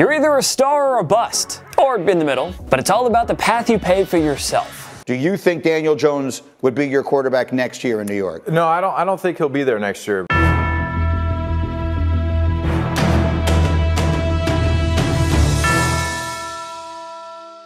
You're either a star or a bust, or in the middle, but it's all about the path you pave for yourself. Do you think Daniel Jones would be your quarterback next year in New York? No, I don't think he'll be there next year.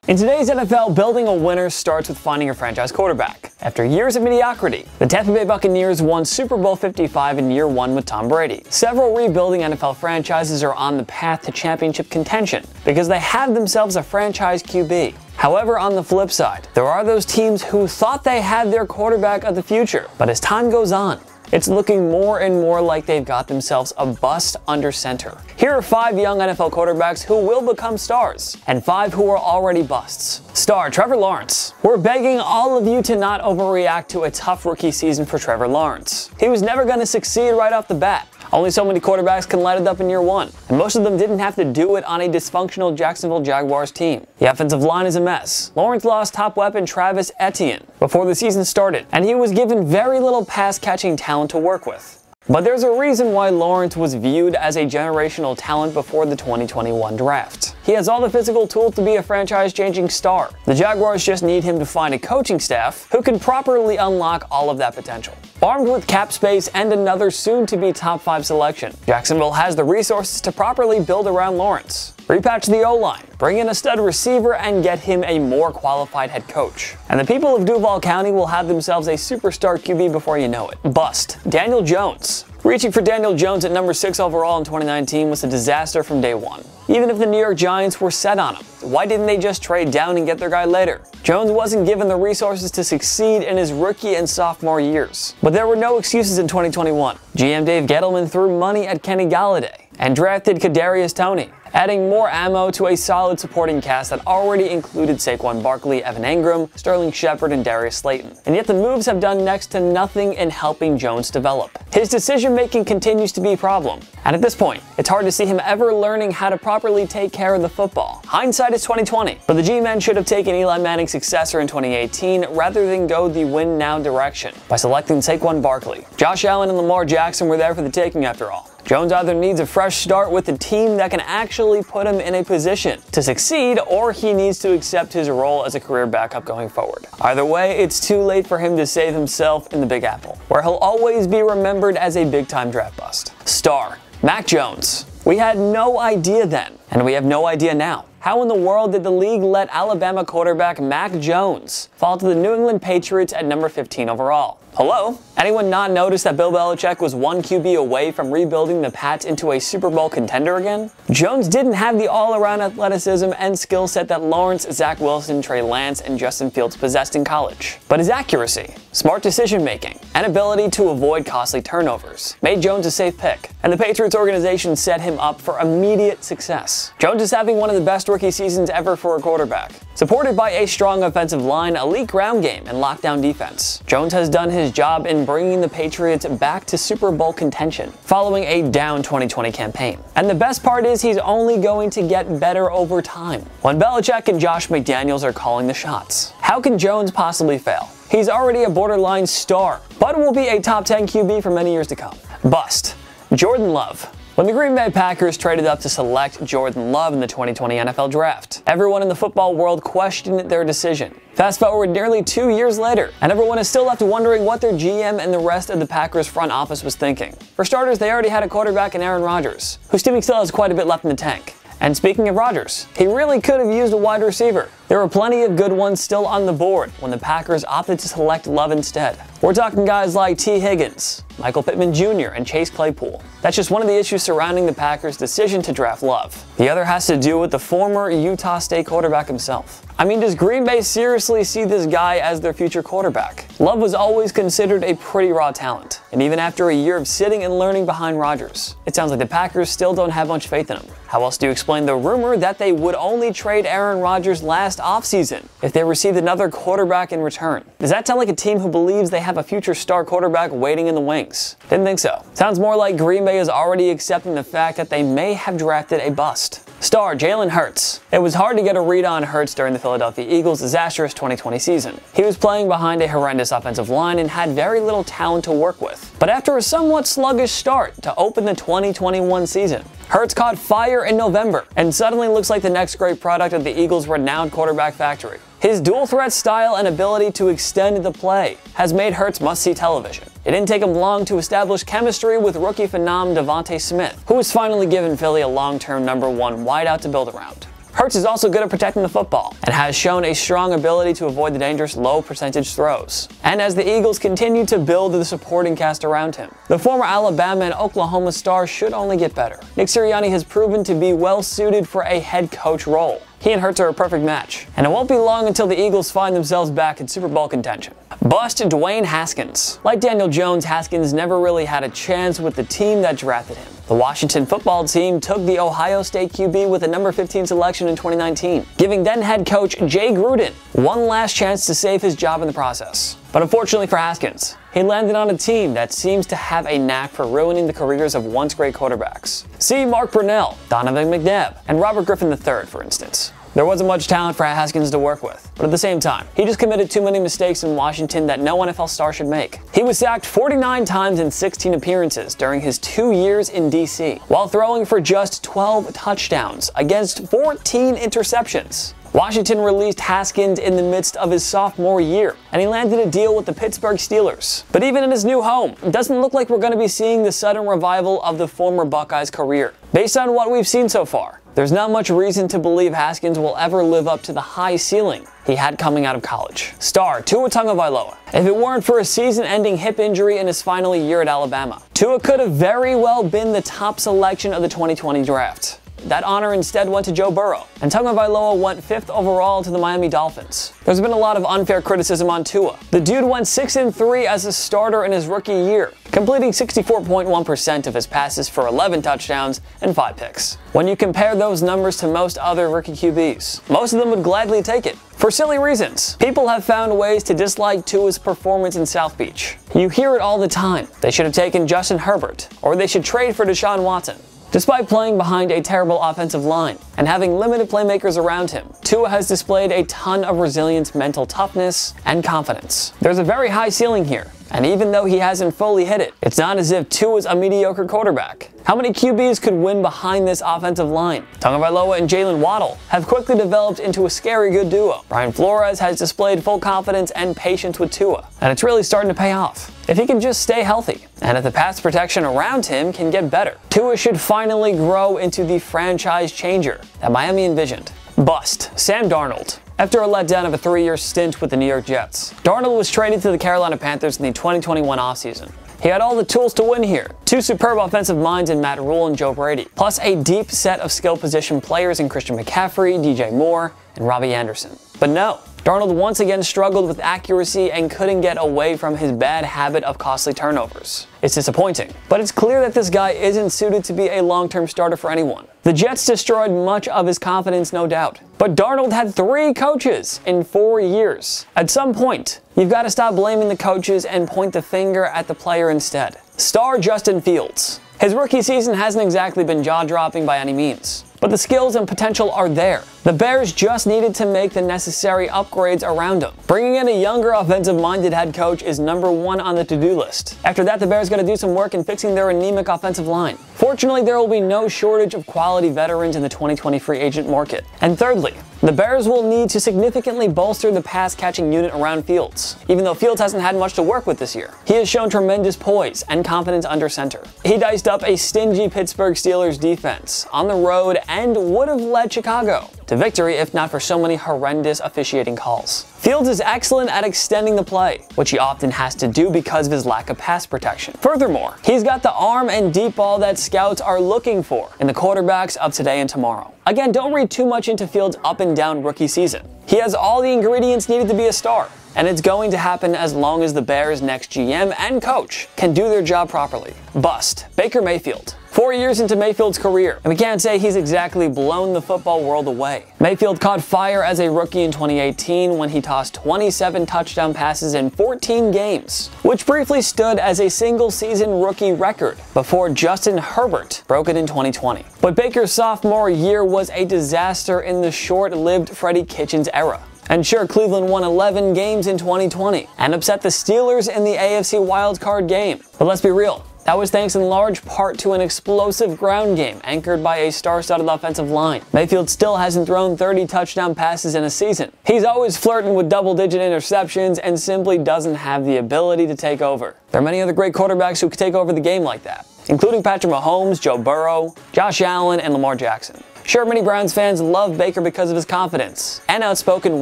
In today's NFL, building a winner starts with finding your franchise quarterback. After years of mediocrity, the Tampa Bay Buccaneers won Super Bowl 55 in year one with Tom Brady. Several rebuilding NFL franchises are on the path to championship contention because they have themselves a franchise QB. However, on the flip side, there are those teams who thought they had their quarterback of the future, but as time goes on, it's looking more and more like they've got themselves a bust under center. Here are 5 young NFL quarterbacks who will become stars, and 5 who are already busts. Star Trevor Lawrence. We're begging all of you to not overreact to a tough rookie season for Trevor Lawrence. He was never going to succeed right off the bat. Only so many quarterbacks can light it up in year one, and most of them didn't have to do it on a dysfunctional Jacksonville Jaguars team. The offensive line is a mess. Lawrence lost top weapon Travis Etienne before the season started, and he was given very little pass-catching talent to work with. But there's a reason why Lawrence was viewed as a generational talent before the 2021 draft. He has all the physical tools to be a franchise-changing star. The Jaguars just need him to find a coaching staff who can properly unlock all of that potential. Armed with cap space and another soon-to-be top 5 selection, Jacksonville has the resources to properly build around Lawrence. Repatch the O-line, bring in a stud receiver, and get him a more qualified head coach. And the people of Duval County will have themselves a superstar QB before you know it. Bust. Daniel Jones. Reaching for Daniel Jones at number 6 overall in 2019 was a disaster from day one. Even if the New York Giants were set on him, why didn't they just trade down and get their guy later? Jones wasn't given the resources to succeed in his rookie and sophomore years. But there were no excuses in 2021. GM Dave Gettleman threw money at Kenny Galladay and drafted Kadarius Toney, adding more ammo to a solid supporting cast that already included Saquon Barkley, Evan Engram, Sterling Shepard, and Darius Slayton. And yet the moves have done next to nothing in helping Jones develop. His decision-making continues to be a problem, and at this point, it's hard to see him ever learning how to properly take care of the football. Hindsight is 2020, but the G-men should have taken Eli Manning's successor in 2018 rather than go the win-now direction by selecting Saquon Barkley. Josh Allen and Lamar Jackson were there for the taking after all. Jones either needs a fresh start with a team that can actually put him in a position to succeed, or he needs to accept his role as a career backup going forward. Either way, it's too late for him to save himself in the Big Apple, where he'll always be remembered as a big-time draft bust. Star Mac Jones. We had no idea then, and we have no idea now. How in the world did the league let Alabama quarterback Mac Jones fall to the New England Patriots at number 15 overall? Hello? Anyone not notice that Bill Belichick was one QB away from rebuilding the Pats into a Super Bowl contender again? Jones didn't have the all-around athleticism and skill set that Lawrence, Zach Wilson, Trey Lance, and Justin Fields possessed in college. But his accuracy, smart decision-making, and ability to avoid costly turnovers made Jones a safe pick, and the Patriots organization set him up for immediate success. Jones is having one of the best rookie seasons ever for a quarterback. Supported by a strong offensive line, elite ground game, and lockdown defense, Jones has done his job in bringing the Patriots back to Super Bowl contention following a down 2020 campaign. And the best part is he's only going to get better over time when Belichick and Josh McDaniels are calling the shots. How can Jones possibly fail? He's already a borderline star, but will be a top 10 QB for many years to come. Bust. Jordan Love. When the Green Bay Packers traded up to select Jordan Love in the 2020 NFL Draft, everyone in the football world questioned their decision. Fast forward nearly 2 years later, and everyone is still left wondering what their GM and the rest of the Packers front office was thinking. For starters, they already had a quarterback in Aaron Rodgers, whose team still has quite a bit left in the tank. And speaking of Rodgers, he really could have used a wide receiver. There were plenty of good ones still on the board when the Packers opted to select Love instead. We're talking guys like T. Higgins, Michael Pittman Jr., and Chase Claypool. That's just one of the issues surrounding the Packers' decision to draft Love. The other has to do with the former Utah State quarterback himself. I mean, does Green Bay seriously see this guy as their future quarterback? Love was always considered a pretty raw talent, and even after a year of sitting and learning behind Rodgers, it sounds like the Packers still don't have much faith in him. How else do you explain the rumor that they would only trade Aaron Rodgers last offseason if they received another quarterback in return? Does that sound like a team who believes they have a future star quarterback waiting in the wings? Didn't think so. Sounds more like Green Bay is already accepting the fact that they may have drafted a bust. Star Jalen Hurts. It was hard to get a read on Hurts during the Philadelphia Eagles' disastrous 2020 season. He was playing behind a horrendous offensive line and had very little talent to work with. But after a somewhat sluggish start to open the 2021 season, Hurts caught fire in November and suddenly looks like the next great product of the Eagles' renowned quarterback factory. His dual-threat style and ability to extend the play has made Hurts must-see television. It didn't take him long to establish chemistry with rookie phenom Devontae Smith, who was finally given Philly a long-term #1 wideout to build around. Hurts is also good at protecting the football and has shown a strong ability to avoid the dangerous low-percentage throws. And as the Eagles continue to build the supporting cast around him, the former Alabama and Oklahoma star should only get better. Nick Sirianni has proven to be well-suited for a head coach role. He and Hurts are a perfect match, and it won't be long until the Eagles find themselves back in Super Bowl contention. Bust Dwayne Haskins. Like Daniel Jones, Haskins never really had a chance with the team that drafted him. The Washington football team took the Ohio State QB with a number 15 selection in 2019, giving then head coach Jay Gruden one last chance to save his job in the process. But unfortunately for Haskins, he landed on a team that seems to have a knack for ruining the careers of once great quarterbacks. See Mark Brunell, Donovan McNabb, and Robert Griffin III, for instance. There wasn't much talent for Haskins to work with, but at the same time, he just committed too many mistakes in Washington that no NFL star should make. He was sacked 49 times in 16 appearances during his 2 years in DC, while throwing for just 12 touchdowns against 14 interceptions. Washington released Haskins in the midst of his sophomore year, and he landed a deal with the Pittsburgh Steelers. But even in his new home, it doesn't look like we're going to be seeing the sudden revival of the former Buckeyes' career. Based on what we've seen so far, there's not much reason to believe Haskins will ever live up to the high ceiling he had coming out of college. Star Tua Tagovailoa. If it weren't for a season-ending hip injury in his final year at Alabama, Tua could have very well been the top selection of the 2020 draft. That honor instead went to Joe Burrow, and Tagovailoa went 5th overall to the Miami Dolphins. There's been a lot of unfair criticism on Tua. The dude went 6-3 as a starter in his rookie year, completing 64.1% of his passes for 11 touchdowns and 5 picks. When you compare those numbers to most other rookie QBs, most of them would gladly take it. For silly reasons, people have found ways to dislike Tua's performance in South Beach. You hear it all the time. They should have taken Justin Herbert, or they should trade for Deshaun Watson. Despite playing behind a terrible offensive line and having limited playmakers around him, Tua has displayed a ton of resilience, mental toughness, and confidence. There's a very high ceiling here, and even though he hasn't fully hit it, it's not as if Tua's a mediocre quarterback. How many QBs could win behind this offensive line? Tagovailoa and Jalen Waddle have quickly developed into a scary good duo. Brian Flores has displayed full confidence and patience with Tua, and it's really starting to pay off. If he can just stay healthy, and if the pass protection around him can get better, Tua should finally grow into the franchise changer that Miami envisioned. Bust Sam Darnold. After a letdown of a 3-year stint with the New York Jets, Darnold was traded to the Carolina Panthers in the 2021 offseason. He had all the tools to win here. 2 superb offensive minds in Matt Rule and Joe Brady, plus a deep set of skill position players in Christian McCaffrey, DJ Moore, and Robbie Anderson. But no, Darnold once again struggled with accuracy and couldn't get away from his bad habit of costly turnovers. It's disappointing, but it's clear that this guy isn't suited to be a long-term starter for anyone. The Jets destroyed much of his confidence, no doubt. But Darnold had 3 coaches in 4 years. At some point, you've got to stop blaming the coaches and point the finger at the player instead. Star Justin Fields. His rookie season hasn't exactly been jaw-dropping by any means, but the skills and potential are there. The Bears just needed to make the necessary upgrades around him. Bringing in a younger offensive-minded head coach is #1 on the to-do list. After that, the Bears got to do some work in fixing their anemic offensive line. Fortunately, there will be no shortage of quality veterans in the 2020 free agent market. And thirdly, the Bears will need to significantly bolster the pass-catching unit around Fields. Even though Fields hasn't had much to work with this year, he has shown tremendous poise and confidence under center. He diced up a stingy Pittsburgh Steelers defense on the road and would have led Chicago to victory if not for so many horrendous officiating calls. Fields is excellent at extending the play, which he often has to do because of his lack of pass protection. Furthermore, he's got the arm and deep ball that scouts are looking for in the quarterbacks of today and tomorrow. Again, don't read too much into Fields' up and down rookie season. He has all the ingredients needed to be a star, and it's going to happen as long as the Bears' next GM and coach can do their job properly. Bust Baker Mayfield. 4 years into Mayfield's career, and we can't say he's exactly blown the football world away. Mayfield caught fire as a rookie in 2018 when he tossed 27 touchdown passes in 14 games, which briefly stood as a single-season rookie record before Justin Herbert broke it in 2020. But Baker's sophomore year was a disaster in the short-lived Freddie Kitchens era. And sure, Cleveland won 11 games in 2020 and upset the Steelers in the AFC wildcard game. But let's be real. That was thanks in large part to an explosive ground game anchored by a star-studded offensive line. Mayfield still hasn't thrown 30 touchdown passes in a season. He's always flirting with double-digit interceptions and simply doesn't have the ability to take over. There are many other great quarterbacks who could take over the game like that, including Patrick Mahomes, Joe Burrow, Josh Allen, and Lamar Jackson. Sure, many Browns fans love Baker because of his confidence and outspoken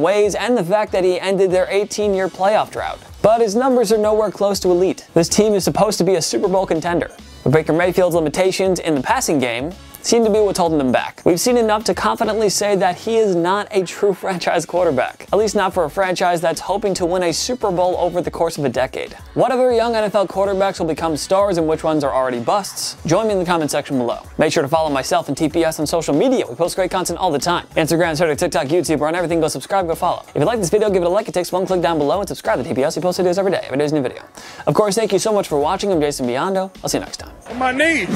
ways and the fact that he ended their 18-year playoff drought. But his numbers are nowhere close to elite. This team is supposed to be a Super Bowl contender. But Baker Mayfield's limitations in the passing game seem to be what's holding him back. We've seen enough to confidently say that he is not a true franchise quarterback, at least not for a franchise that's hoping to win a Super Bowl over the course of a decade. What other young NFL quarterbacks will become stars and which ones are already busts? Join me in the comment section below. Make sure to follow myself and TPS on social media. We post great content all the time. Instagram, Twitter, TikTok, YouTube, or on everything. Go subscribe, go follow. If you like this video, give it a like. It takes one click down below and subscribe to TPS. We post videos every day. Every day's a new video. Of course, thank you so much for watching. I'm Jason Biondo. I'll see you next time. On my knees.